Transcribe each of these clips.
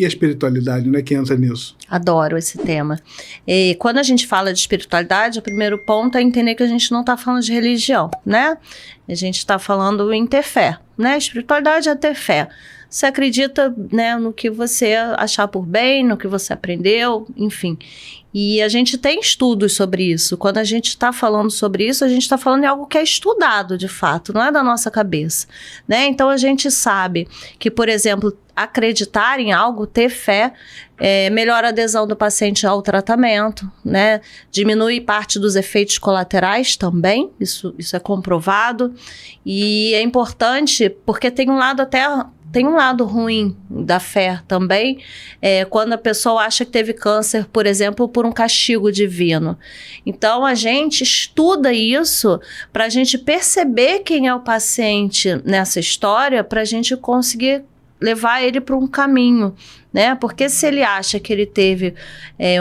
E a espiritualidade, né, que entra nisso? Adoro esse tema. E quando a gente fala de espiritualidade, o primeiro ponto é entender que a gente não está falando de religião, né? A gente está falando em ter fé, né? Espiritualidade é ter fé. Você acredita, né, no que você achar por bem, no que você aprendeu, enfim. E a gente tem estudos sobre isso. Quando a gente está falando sobre isso, a gente está falando em algo que é estudado, de fato, não é da nossa cabeça, né? Então, a gente sabe que, por exemplo, acreditar em algo, ter fé, melhora a adesão do paciente ao tratamento, né? Diminui parte dos efeitos colaterais também, isso é comprovado. E é importante porque tem um lado ruim da fé também, quando a pessoa acha que teve câncer, por exemplo, por um castigo divino. Então, a gente estuda isso para a gente perceber quem é o paciente nessa história, para a gente conseguir levar ele para um caminho, né? Porque se ele acha que ele teve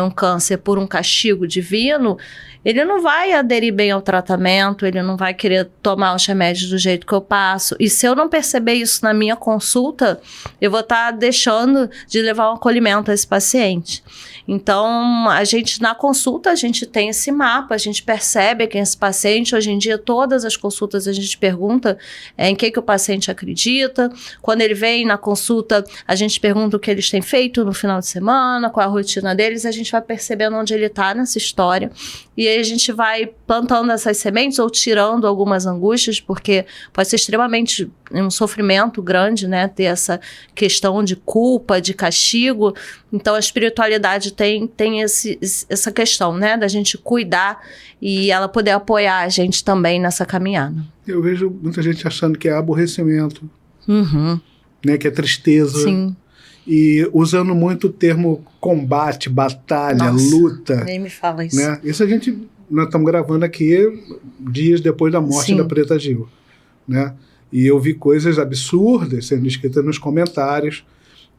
um câncer por um castigo divino, ele não vai aderir bem ao tratamento, ele não vai querer tomar os remédios do jeito que eu passo. E se eu não perceber isso na minha consulta, eu vou estar deixando de levar um acolhimento a esse paciente. Então, a gente, na consulta, a gente tem esse mapa, a gente percebe quem é esse paciente. Hoje em dia, todas as consultas a gente pergunta em que o paciente acredita. Quando ele vem na consulta, a gente pergunta o que eles têm feito no final de semana, qual é a rotina deles, a gente vai percebendo onde ele está nessa história. E aí a gente vai plantando essas sementes ou tirando algumas angústias, porque pode ser extremamente um sofrimento grande, né? Ter essa questão de culpa, de castigo. Então, a espiritualidade tem essa questão, né? Da gente cuidar e ela poder apoiar a gente também nessa caminhada. Eu vejo muita gente achando que é aborrecimento, né? Que é tristeza. Sim. E usando muito o termo combate, batalha, luta. Nem me fala isso. Né? Isso nós estamos gravando aqui dias depois da morte da Preta Gil, né? E eu vi coisas absurdas sendo escritas nos comentários,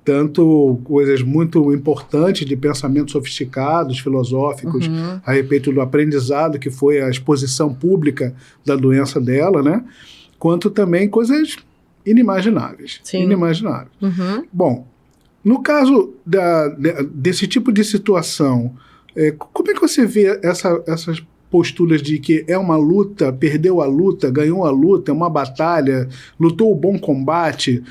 tanto coisas muito importantes de pensamentos sofisticados, filosóficos, a respeito do aprendizado que foi a exposição pública da doença dela, né? Quanto também coisas inimagináveis. Sim. Inimagináveis. Bom, no caso desse tipo de situação, como é que você vê essas posturas de que é uma luta, perdeu a luta, ganhou a luta, é uma batalha, lutou o bom combate?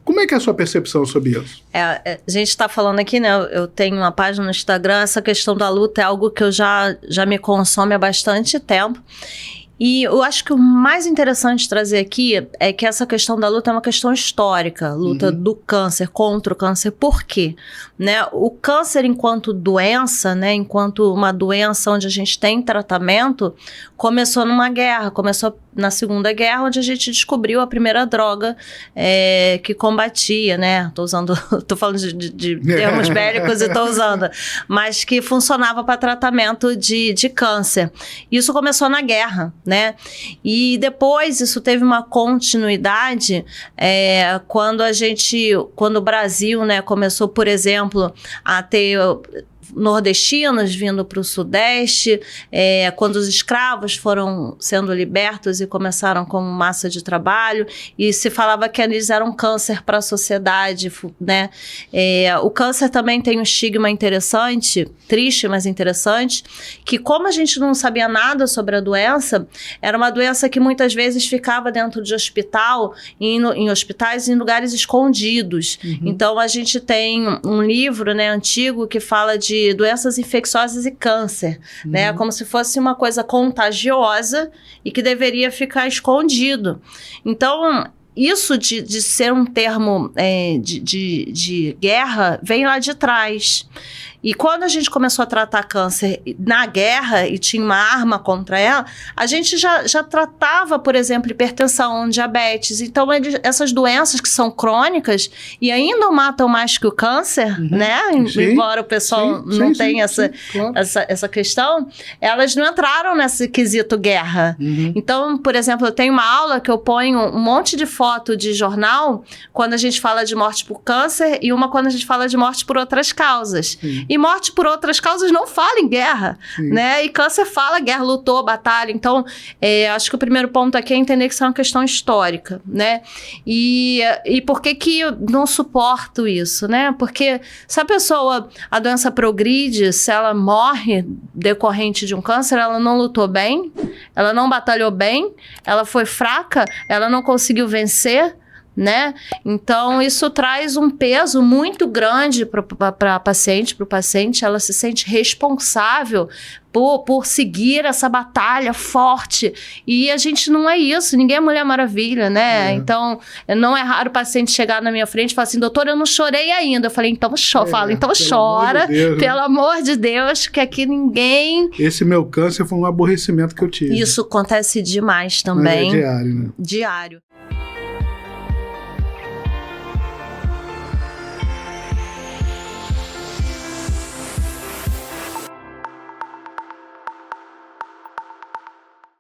Como é que é a sua percepção sobre isso? A gente está falando aqui, né? Eu tenho uma página no Instagram, essa questão da luta é algo que eu já me consome há bastante tempo. E eu acho que o mais interessante de trazer aqui é que essa questão da luta é uma questão histórica, luta do câncer, contra o câncer. Por quê? Né? O câncer enquanto doença, né, enquanto uma doença onde a gente tem tratamento, começou numa guerra, começou na Segunda Guerra, onde a gente descobriu a primeira droga que combatia, né? Tô falando de termos bélicos e tô usando, mas que funcionava para tratamento de câncer. Isso começou na guerra, né? E depois isso teve uma continuidade quando o Brasil, né, começou, por exemplo, a ter nordestinos vindo para o Sudeste, quando os escravos foram sendo libertos e começaram como massa de trabalho, e se falava que eles eram câncer para a sociedade, né? O câncer também tem um estigma interessante, triste, mas interessante, que como a gente não sabia nada sobre a doença, era uma doença que muitas vezes ficava dentro de hospital, em hospitais em lugares escondidos. Então, a gente tem um livro, né, antigo que fala de doenças infecciosas e câncer, né? Como se fosse uma coisa contagiosa e que deveria ficar escondido. Então, isso de ser um termo de guerra vem lá de trás. E quando a gente começou a tratar câncer na guerra e tinha uma arma contra ela, a gente já tratava, por exemplo, hipertensão, diabetes. Então, essas doenças que são crônicas e ainda matam mais que o câncer, né? Sim, embora o pessoal não tenha claro. essa questão, elas não entraram nesse quesito guerra. Então, por exemplo, eu tenho uma aula que eu ponho um monte de foto de jornal quando a gente fala de morte por câncer e uma quando a gente fala de morte por outras causas. E morte por outras causas não fala em guerra, né? E câncer fala guerra, lutou, batalha. Então, acho que o primeiro ponto aqui é entender que isso é uma questão histórica, né? E por que eu não suporto isso, né? Porque se a doença progride, se ela morre decorrente de um câncer, ela não lutou bem, ela não batalhou bem, ela foi fraca, ela não conseguiu vencer, né? Então, isso traz um peso muito grande para a paciente, para o paciente. Ela se sente responsável por seguir essa batalha forte. E a gente não é isso, ninguém é Mulher Maravilha, né? Então, não é raro o paciente chegar na minha frente e falar assim, doutora, eu não chorei ainda. Eu falei, então chora, pelo amor de Deus, que aqui ninguém... Esse meu câncer foi um aborrecimento que eu tive. Isso acontece demais também. Mas é diário, né? Diário.